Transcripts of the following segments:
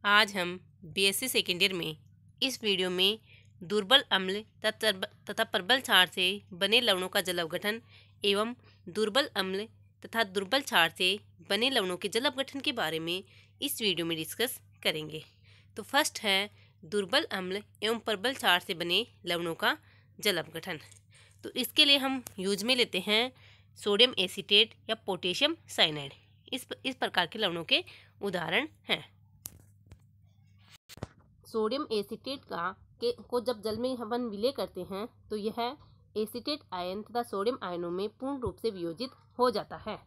आज हम BSc second year में इस वीडियो में दुर्बल अम्ल तथा प्रबल क्षार से बने लवणों का जल अपघटन एवं दुर्बल अम्ल तथा दुर्बल क्षार से बने लवणों के जल अपघटन के बारे में इस वीडियो में डिस्कस करेंगे। तो फर्स्ट है दुर्बल अम्ल एवं प्रबल क्षार से बने लवणों का जल अपघटन। तो इसके लिए हम यूज में लेते हैं सोडियम एसीटेट या पोटेशियम साइनाइड। इस प्रकार के लवणों के उदाहरण हैं। सोडियम एसीटेट को जब जल में हम विलय करते हैं तो यह एसीटेट आयन तथा सोडियम आयनों में पूर्ण रूप से वियोजित हो जाता है।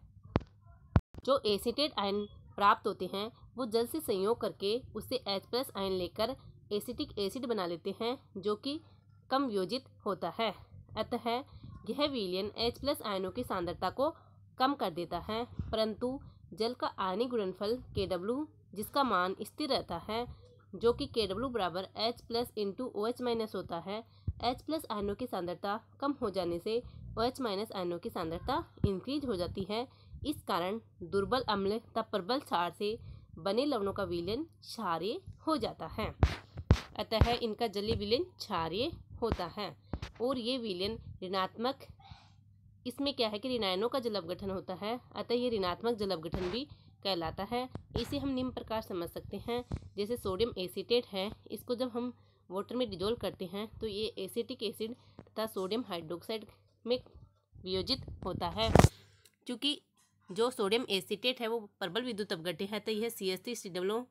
जो एसीटेट आयन प्राप्त होते हैं वो जल से संयोग करके उससे H+ आयन लेकर एसिटिक एसिड बना लेते हैं जो कि कम वियोजित होता है। अतः यह विलयन H+ आयनों की सांद्रता को कम कर देता है, परंतु जल का आयनिक गुणनफल Kw जिसका मान स्थिर रहता है जो कि Kw बराबर H+ इंटू OH- होता है। H+ आयनों की सांद्रता कम हो जाने से OH- आयनों की सांद्रता इंक्रीज हो जाती है। इस कारण दुर्बल अम्ल तथा प्रबल क्षार से बने लवणों का विलयन क्षारीय हो जाता है। अतः इनका जलीय विलयन क्षारीय होता है और ये विलयन ऋणात्मक, इसमें क्या है कि ऋणायनों का जल अपघटन होता है, अतः ये ऋणात्मक जल अपघटन भी कहलाता है। इसे हम निम्न प्रकार समझ सकते हैं। जैसे सोडियम एसीटेट है, इसको जब हम वाटर में डिजोल्व करते हैं तो ये एसिटिक एसिड तथा सोडियम हाइड्रोक्साइड में वियोजित होता है। क्योंकि जो सोडियम एसीटेट है वो प्रबल विद्युत अपघट्य है, तो यह CH3COO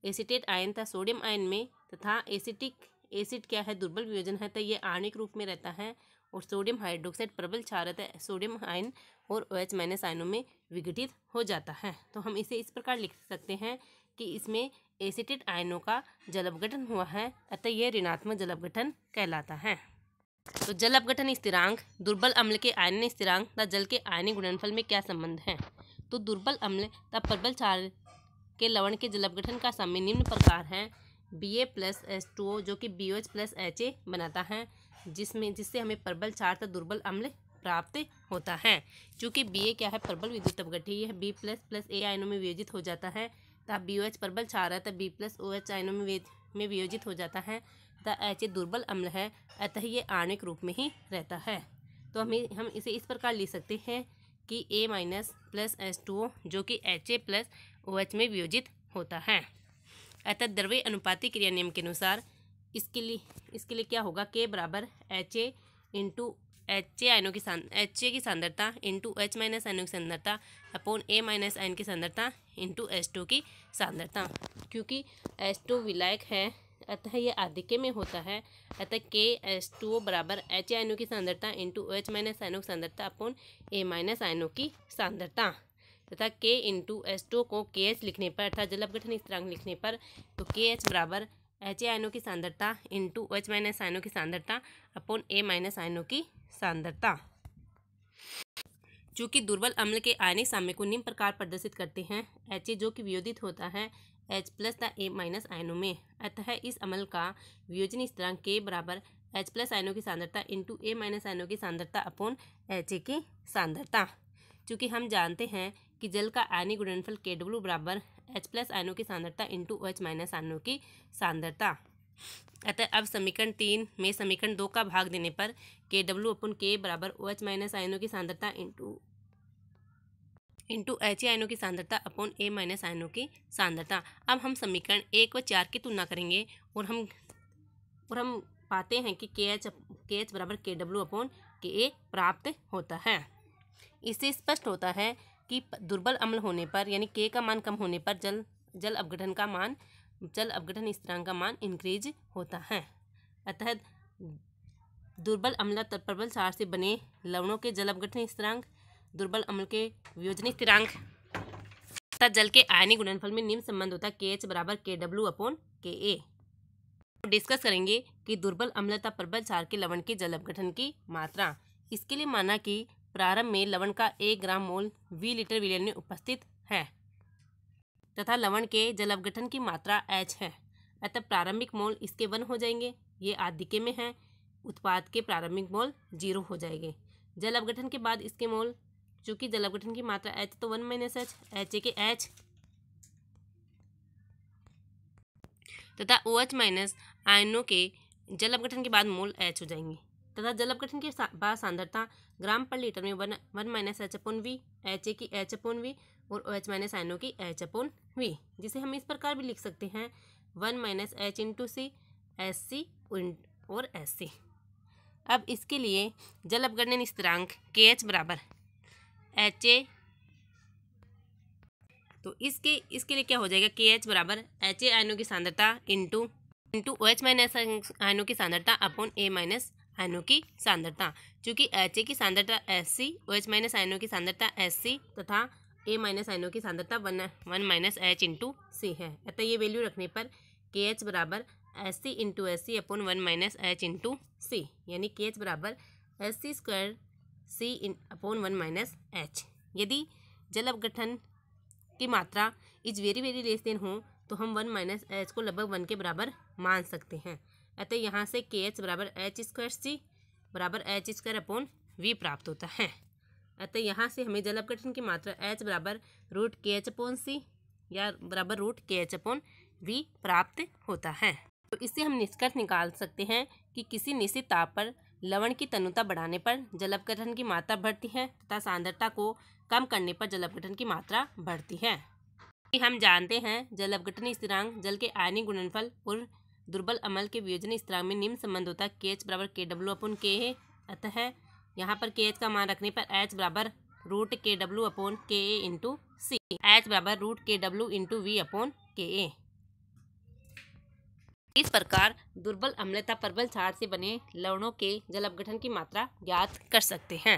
एसीटेट आयन तथा सोडियम आयन में तथा एसिटिक एसिड क्या है, दुर्बल वियोजन है, तो ये आणविक रूप में रहता है। और सोडियम हाइड्रोक्साइड प्रबल क्षार है, सोडियम आयन और OH- आयनों में विघटित हो जाता है। तो हम इसे इस प्रकार लिख सकते हैं कि इसमें एसीटेट आयनों का जल अपघटन हुआ है, अतः यह ऋणात्मक जल अपघटन कहलाता है। तो जल अपघटन स्थिरांक, दुर्बल अम्ल के आयनन स्थिरांक तथा जल के आयनिक गुणनफल में क्या संबंध है। तो दुर्बल अम्ल तथा प्रबल क्षार के लवण के जल अपघटन का समय निम्न प्रकार है। Ba+H2O जो कि BOH+HA बनाता है, जिससे हमें प्रबल क्षार तथा दुर्बल अम्ल प्राप्त होता है। क्योंकि Ba क्या है, प्रबल विद्युत अपघट्य, यह B++A आयनों में वियोजित हो जाता है तथा BOH प्रबल क्षार है तथा B+OH आयनों में वियोजित हो जाता है तथा HA दुर्बल अम्ल है, अतः ये आणविक रूप में ही रहता है। तो हम इसे इस प्रकार लिख सकते हैं कि A-+H2O जो कि HA+OH में वियोजित होता है। अतः द्रव्य अनुपाती क्रिया नियम के अनुसार इसके लिए क्या होगा, K बराबर HA इंटू HA की सांद्रता इंटू H- आयनों की सांद्रता अपॉन A- आयन की सांद्रता इंटू H2 की सांद्रता। क्योंकि H2 विलायक है अतः यह आधिक्य में होता है, अतः KH2O बराबर HA आयनों की सांद्रता इंटू OH- आयनों की सांद्रता अपॉन A- आयनों की सांद्रता तथा K इंटू H2 को KH लिखने पर अर्थात जल अपघटन स्थिरांक लिखने पर तो KH बराबर HA आयनों की सांद्रता इंटू OH- आयनों की सांद्रता अपॉन A- आयनों की सांद्रता। चूँकि दुर्बल अम्ल के आयनिक साम्य को निम्न प्रकार प्रदर्शित करते हैं, HA जो कि वियोजित होता है H+ तथा A- आयनों में, अतः इस अम्ल का वियोजन स्थिरांक K बराबर H+ आयनों की सांद्रता इंटू A- आयनों की सांद्रता अपॉन HA की सांद्रता। चूँकि हम जानते हैं कि जल का आयनिक गुणनफल Kw बराबर H+ आयनों की सांद्रता इंटू OH- आयनों की सांद्रता। अतः अब समीकरण 3 में समीकरण 2 का भाग देने पर Kw अपन K बराबर OH- आयनों की सांद्रता इंटू HA आयनों की सांद्रता अपॉन A- आयनों की सांद्रता। अब हम समीकरण 1 व 4 की तुलना करेंगे और हम पाते हैं कि KH बराबर Kw अपॉन Ka प्राप्त होता है। इससे स्पष्ट होता है कि दुर्बल अम्ल होने पर यानी K का मान कम होने पर जल अपघटन स्थिरांक का मान इंक्रीज होता है। अतः दुर्बल अम्ल तथा प्रबल क्षार से बने लवणों के जल अपघटन स्थिरांक, दुर्बल अम्ल के वियोजन स्थिरांक तथा जल के आयनिक गुणनफल में निम्न संबंध होता है KH बराबर Kw अपॉन Ka। डिस्कस करेंगे कि दुर्बल अम्ल तथा प्रबल क्षार के लवण के जल अपघटन की मात्रा। इसके लिए माना कि प्रारंभ में लवण का 1 ग्राम मोल V लीटर विलयन में उपस्थित है तथा लवण के जल अपघटन की मात्रा H है, अतः प्रारंभिक मोल इसके 1 हो जाएंगे। ये आधिक्य में है, उत्पाद के प्रारंभिक मोल 0 हो जाएंगे। जल अपघटन के बाद इसके मोल, चूँकि जल अपघटन की मात्रा H तो 1 - H, HA के H तथा OH माइनस आयनों के जल अपघटन के बाद मोल H हो जाएंगे तथा जल अपघटन के बाद सांद्रता ग्राम पर लीटर में 1 माइनस H/V, HA की H/V और OH माइनस आयनों की H/V, जिसे हम इस प्रकार भी लिख सकते हैं 1 माइनस H इंटू सी SC और SC। अब इसके लिए जल अपघटन स्थिरांक KH बराबर HA, तो इसके लिए क्या हो जाएगा, KH बराबर HA आयनों की सांद्रता इंटू OH माइनस आयनों की सांद्रता अपॉन A माइनस आयनों की सांद्रता। चूँकि HA की सांद्रता SC, OH माइनस आयनों की सांद्रता SC तथा A माइनस आयनों की सांद्रता 1 माइनस H इंटू सी है। अतः ये वैल्यू रखने पर KH बराबर SC into SC upon 1 minus H into C, यानी KH बराबर SC square C upon 1 minus H। यदि जल अपघटन की मात्रा is very very less than हो तो हम 1 माइनस H को लगभग 1 के बराबर मान सकते हैं। अतः यहाँ से KH बराबर H स्क्वायर C बराबर H स्क्वायर अपॉन V प्राप्त होता है। अतः यहाँ से हमें जल अपघटन की मात्रा H बराबर रूट KH अपॉन C या बराबर रूट KH अपॉन V प्राप्त होता है। तो इससे हम निष्कर्ष निकाल सकते हैं कि किसी निश्चित ताप पर लवण की तनुता बढ़ाने पर जल अपघटन की मात्रा बढ़ती है तथा सांद्रता को कम करने पर जल अपघटन की मात्रा बढ़ती है। हम जानते हैं जल अपघटन स्थिरांक जल के आयनिक गुणनफल और दुर्बल अम्ल के वियोजन स्थिरांक में निम्न संबंध होता है KH बराबर KW अपॉन KA। अतः यहाँ पर KH का मान रखने पर H बराबर root KW upon KA into C, H बराबर root KW into V upon KA। इस प्रकार दुर्बल अम्ल तथा प्रबल क्षार से बने लवणों के जल अपघटन की मात्रा ज्ञात कर सकते हैं।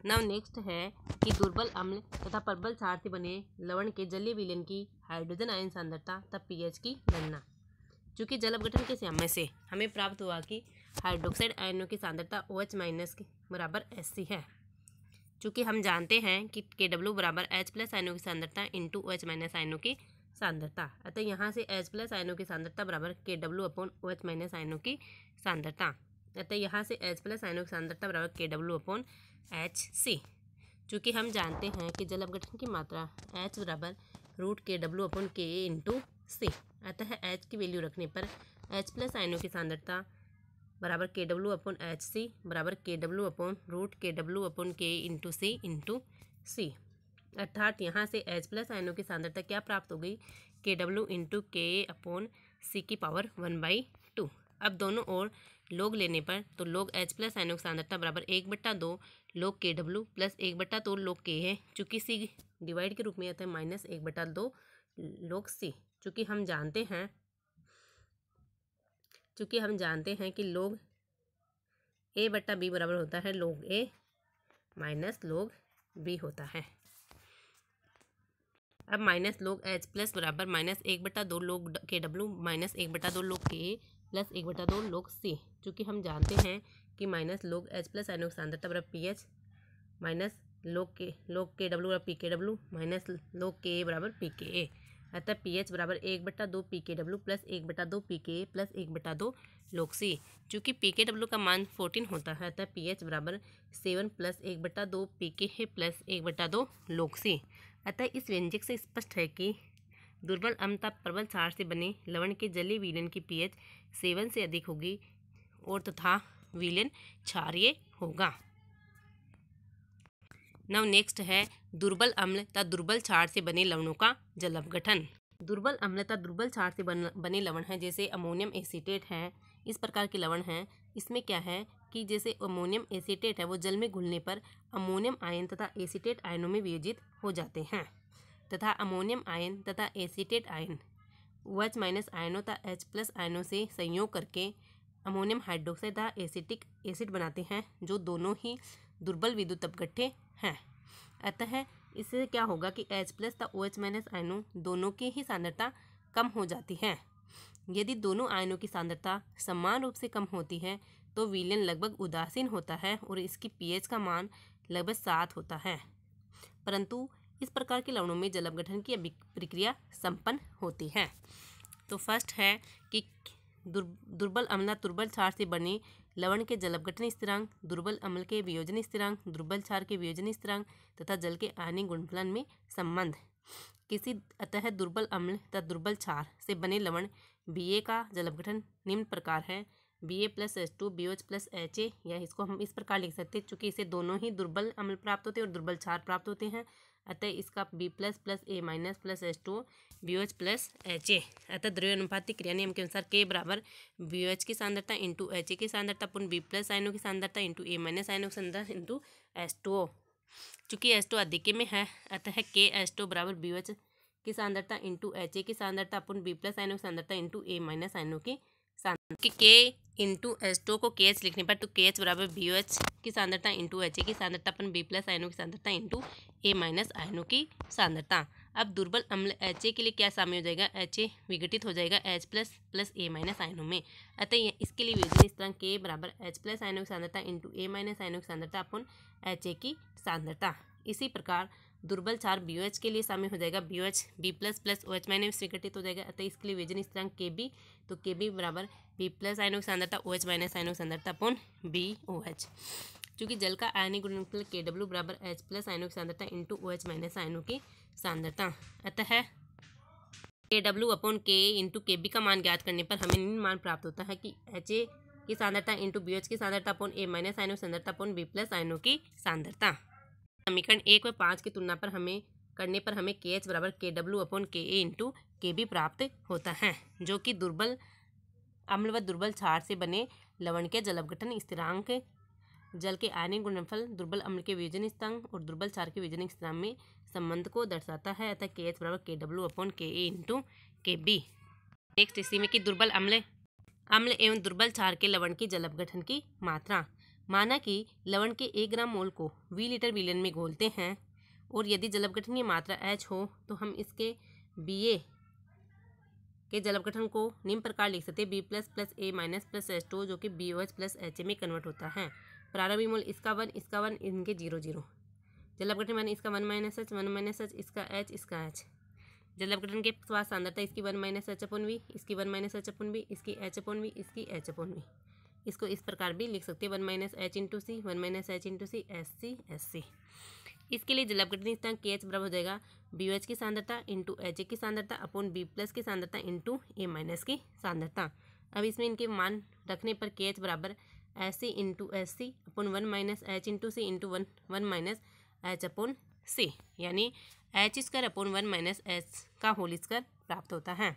नाउ नेक्स्ट है कि दुर्बल अम्ल तथा प्रबल क्षार से बने लवण के जलीय विलयन की हाइड्रोजन आयन सांद्रता तथा पीएच की गणना। चूँकि जल अपघटन के समय से हमें प्राप्त हुआ कि हाइड्रोक्साइड आयनों की सांद्रता OH माइनस के बराबर SC है। चूँकि हम जानते हैं कि KW बराबर H प्लस आयनों की सांद्रता इंटू OH माइनस आयनों की सांद्रता। अतः यहाँ से H प्लस आयनों की सांद्रता बराबर KW अपॉन OH माइनस आयनों की सांद्रता। अतः यहाँ से H प्लस आयनों की सांद्रता बराबर KW अपॉन HC। चूँकि हम जानते हैं कि जल अपघटन की मात्रा H बराबर root KW upon KA into C, अतः H की वैल्यू रखने पर H प्लस आयनों की सांद्रता बराबर KW अपॉन HC बराबर KW upon root KW upon KA into C. अर्थात यहाँ से H प्लस आयनों की सांद्रता क्या प्राप्त हो गई, KW into KA upon C की पावर 1/2। अब दोनों ओर लोग लेने पर तो लोग H प्लस आयनों की सांद्रता बराबर 1/2 लोग KW प्लस 1/2 लोग K है। चूँकि C डिवाइड के रूप में आता है माइनस 1/2 लोग C। चूँकि हम जानते हैं कि लोग A/B बराबर होता है लोग A माइनस लोग B होता है। अब माइनस लोग H प्लस बराबर माइनस 1/2 लोग KW माइनस 1/2 लोग KA प्लस 1/2 लोग C। चूँकि हम जानते हैं कि माइनस लोग H प्लस आयनों की सांद्रता बराबर PH माइनस लोग KW बराबर PKW माइनस लोग KA बराबर PKA। अतः PH बराबर 1/2 PKW प्लस 1/2 PKA प्लस 1/2 लोग C। चूँकि PKW का मान 14 होता है अतः PH बराबर 7 प्लस 1/2 PKA प्लस 1/2 लोग C। अतः इस व्यंजक से स्पष्ट है कि दुर्बल अम्ल तथा प्रबल क्षार से बने लवण के जलीय विलयन की pH 7 से अधिक होगी और तथा विलयन क्षारीय होगा। नाउ नेक्स्ट है दुर्बल अम्ल तथा दुर्बल क्षार से बने लवणों का जल अपघटन। दुर्बल अम्ल तथा दुर्बल क्षार से बने लवण हैं जैसे अमोनियम एसीटेट है, इस प्रकार के लवण हैं। इसमें क्या है कि जैसे अमोनियम एसीटेट है वो जल में घुलने पर अमोनियम आयन तथा एसीटेट आयनों में वियोजित हो जाते हैं तथा अमोनियम आयन तथा एसीटेट आयन OH माइनस आयनों तथा H प्लस आयनों से संयोग करके अमोनियम हाइड्रोक्साइड तथा एसिटिक एसिड बनाते हैं जो दोनों ही दुर्बल विद्युत अपघट्य हैं। अतः इससे क्या होगा कि H प्लस तथा OH माइनस आयनों दोनों की ही सांद्रता कम हो जाती है। यदि दोनों आयनों की सांद्रता समान रूप से कम होती है तो विलयन लगभग उदासीन होता है और इसकी pH का मान लगभग 7 होता है। परंतु इस प्रकार के लवणों में जल अपघटन की प्रक्रिया संपन्न होती है। तो फर्स्ट है कि दुर्बल अम्ल दुर्बल क्षार से बने लवण के जल अपघटन स्थिरांक, दुर्बल अम्ल के वियोजन स्थिरांक, दुर्बल क्षार के वियोजन स्थिरांक तथा जल के आयनिक गुणनफलन में संबंध। किसी अतः दुर्बल अम्ल तथा दुर्बल क्षार से बने लवण Ba का जल अपघटन निम्न प्रकार है Ba plus H2 BOH plus HA, या इसको हम इस प्रकार लिख सकते हैं चूँकि इसे दोनों ही दुर्बल अम्ल प्राप्त होते हैं और दुर्बल क्षार प्राप्त होते हैं, अतः इसका B plus plus A minus plus H2 BOH plus HA। अतः द्रव्य अनुपातिक क्रिया नियम के अनुसार K बराबर BOH की सांद्रता इंटू HA की सांद्रता अपन B प्लस आयनों की सांद्रता इंटू A माइनस आयनों की सांद्रता इंटू H2O। चूँकि H2 अधिक में है अतः K H2 बराबर BOH की सांद्रता इंटू HA की सांद्रता अपन B प्लस आयनों की सांद्रता इंटू A माइनस आयनों की सांद्रता कि K इंटू H2 को KH लिखने पर तो KH बराबर BOH की सांद्रता इंटू HA की सांद्रता अपन B प्लस आयनों की सांद्रता इंटू A माइनस आयनों की सांद्रता। अब दुर्बल अम्ल HA के लिए क्या शामिल हो जाएगा, HA विघटित हो जाएगा H plus plus A minus आयनों में, अतः इसके लिए वियोजन इस तरह K बराबर H प्लस आयनों की सांद्रता इंटू A माइनस आयनों की सांद्रता अपन HA की सांद्रता। इसी प्रकार दुर्बल क्षार BOH के लिए शामिल हो जाएगा BOH B plus plus OH minus विघटित हो जाएगा, अतः इसके लिए वियोजन इस तरह KB, तो KB बराबर B प्लस आयनों की सांद्रता OH माइनस आयनों की सांद्रता अपन BOH। चूँकि जल का आयनिक गुणनफल KW बराबर H प्लस आयनों की सांद्रता इंटू OH माइनस आयनों की सांद्रता, अतः KW अपन Ka इंटू KB का मान ज्ञात करने पर हमें निम्न मान प्राप्त होता है कि HA की सांद्रता इंटू BOH की सांद्रता अपन A माइनस आयनों की सांद्रता अपन B प्लस आयनों की सांद्रता। समीकरण 1 व 5 की तुलना पर हमें करने पर हमें KH बराबर KW अपन Ka इंटू KB प्राप्त होता है, जो कि दुर्बल अम्ल व दुर्बल क्षार से बने लवण के जल अपघटन स्थिरांक, जल के आयनिक गुणनफल, दुर्बल अम्ल के वियोजन स्थिरांक और दुर्बल क्षार के वियोजन स्थिरांक में संबंध को दर्शाता है, अतः KH बराबर KW अपन Ka इंटू KB। नेक्स्ट इसी में कि दुर्बल अम्ल एवं दुर्बल क्षार के लवण की जल अपघटन की मात्रा। माना कि लवण के 1 ग्राम मोल को 20 लीटर विलयन में घोलते हैं और यदि जल अपघटन की मात्रा H हो तो हम इसके Ba के जल अपघटन को निम्न प्रकार लिख सकते हैं B plus plus A minus plus H2 जो कि BOH प्लस HA में कन्वर्ट होता है। प्रारंभिक मोल इसका 1 इनके 0 0, जल अपघटन मान इसका 1 माइनस H इसका H। जल अपघटन के बाद सांद्रता इसकी 1 माइनस H अपन V, इसकी 1 माइनस H अपन V, इसकी H अपन V, इसकी H अपन V। इसको इस प्रकार भी लिख सकते हैं 1 माइनस H इंटू सी, 1 माइनस H इंटू सी, SC। इसके लिए जल अपघटन स्थिरांक KH बराबर हो जाएगा BOH की सांद्रता इंटू HA की सांद्रता अपन B प्लस की सांद्रता इंटू A माइनस की सांद्रता। अब इसमें इनके मान रखने पर KH बराबर SC इंटू SC अपन 1 माइनस H इंटू सी इंटू 1 माइनस H अपन C, यानी H² अपन 1 माइनस H का होल स्क्वायर प्राप्त होता है।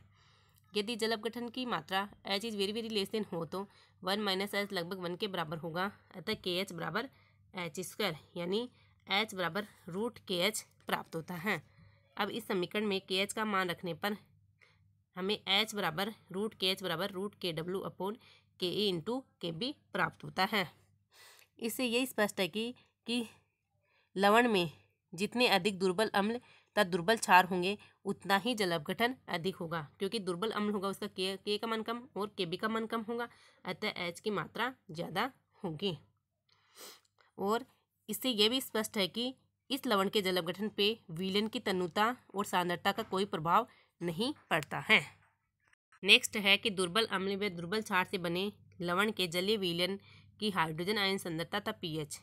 यदि जल अपघटन की मात्रा H is very less than हो तो 1 माइनस H लगभग 1 के बराबर होगा, अतः KH बराबर H², यानी H बराबर रूट KH प्राप्त होता है। अब इस समीकरण में KH का मान रखने पर हमें H बराबर रूट KW अपन Ka इंटू KB प्राप्त होता है। इससे यही स्पष्ट है कि लवण में जितने अधिक दुर्बल अम्ल तथा दुर्बल क्षार होंगे उतना ही जल अपघटन अधिक होगा, क्योंकि दुर्बल अम्ल होगा उसका K का मान कम और KB का मान कम होगा, अतः H की मात्रा ज़्यादा होगी। और इससे यह भी स्पष्ट है कि इस लवण के जल अपघटन पे विलयन की तन्यता और सांद्रता का कोई प्रभाव नहीं पड़ता है। नेक्स्ट है कि दुर्बल अम्ल व दुर्बल क्षार से बने लवण के जलीय विलयन की हाइड्रोजन आयन सांद्रता तथा pH।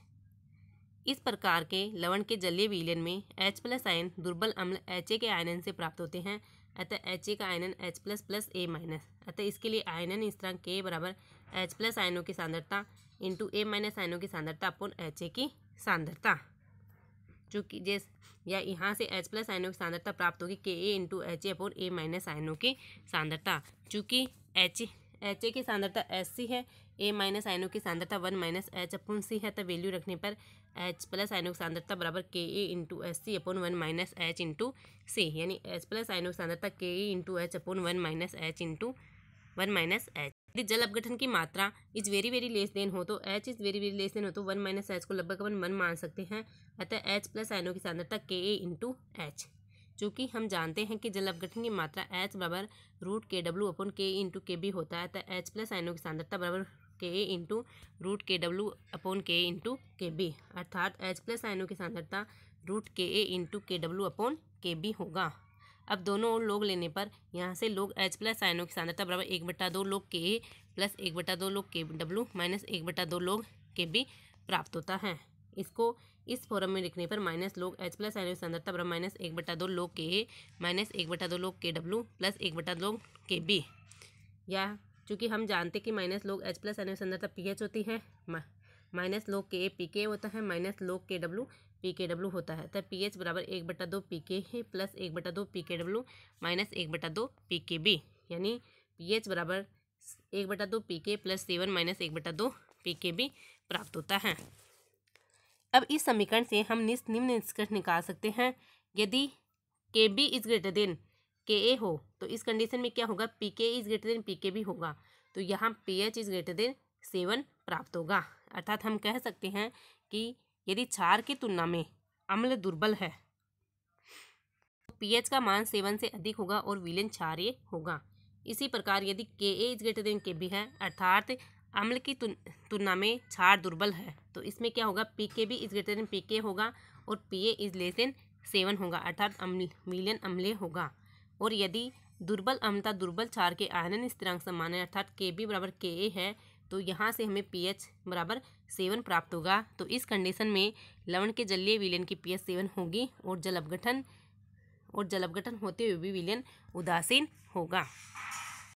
इस प्रकार के लवण के जलीय विलयन में H प्लस आयन दुर्बल अम्ल HA के आयनन से प्राप्त होते हैं, अतः HA का आयनन H plus plus A minus, अतः इसके लिए आयनन स्थिरांक K बराबर H प्लस आयनों की सांद्रता इंटू A माइनस आयनों की सांद्रता अपन HA की सांद्रता। चूँकि या यहाँ से H प्लस आयनों की सांद्रता प्राप्त होगी Ka into HA upon A minus आयनों की सांद्रता। चूँकि HA की सांद्रता SC है, A माइनस आयनों की सांद्रता 1 माइनस H अपन C है, तब वैल्यू रखने पर H प्लस आयनों की सांद्रता बराबर Ka इंटू SC अपन 1 माइनस H इंटू C, यानी H प्लस आयनों की सांद्रता Ka इंटू H अपन 1 minus H into 1 minus H। यदि जल अपघटन की मात्रा इज वेरी लेस देन हो तो H is very less than हो तो 1 माइनस H को लगभग अपन 1 मान सकते हैं, अतः H प्लस आयनों की सांद्रता Ka इंटू H। चूँकि हम जानते हैं कि जल अपघटन की मात्रा H बराबर रूट KW अपन K इंटू KB होता है, अतः H प्लस आयनों की सांद्रता बराबर Ka इंटू रूट KW अपन K इंटू KB, अर्थात H प्लस आयनों की सांद्रता रूट Ka इंटू KW अपन KB होगा। अब दोनों ओर लॉग लेने पर यहाँ से लॉग H प्लस आयनों की सांद्रता बराबर 1/2 log Ka plus 1/2 log KW minus 1/2 log KB प्राप्त होता है। इसको इस फॉर्म में लिखने पर माइनस log H प्लस आयनिक सांद्रता बराबर minus 1/2 log Ka minus 1/2 log Kw plus 1/2 log Kb। या चूँकि हम जानते कि माइनस log H प्लस आयनिक सांद्रता pH होती है, माइनस log Ka pK होता है, माइनस log Kw pKw होता है, तब pH बराबर 1/2 pK है प्लस 1/2 pKw माइनस 1/2 pKb, यानी pH बराबर 1/2 pK प्लस 7 माइनस 1/2 pKb प्राप्त होता है। अब इस समीकरण से हम निम्न निष्कर्ष निकाल सकते हैं। यदि Kb is greater than Ka हो तो इस कंडीशन में क्या होगा, Pk is greater than Pkb होगा, तो यहाँ pH इज ग्रेटर देन 7 प्राप्त होगा। अर्थात हम कह सकते हैं कि यदि क्षार की तुलना में अम्ल दुर्बल है तो pH का मान 7 से अधिक होगा और विलयन क्षारीय होगा। इसी प्रकार यदि Ka is greater than Kb है अर्थात अम्ल की तुलना में क्षार दुर्बल है, तो इसमें क्या होगा, Pkb is greater than Pk होगा और Pa इज लेस देन 7 होगा, अर्थात विलयन अम्लीय होगा। और यदि दुर्बल अम्लता दुर्बल क्षार के आयनन स्थिरांक समान है अर्थात Kb बराबर Ka है, तो यहाँ से हमें pH बराबर 7 प्राप्त होगा। तो इस कंडीशन में लवण के जलीय विलयन की pH 7 होगी और जल अपघटन होते हुए भी विलयन उदासीन होगा।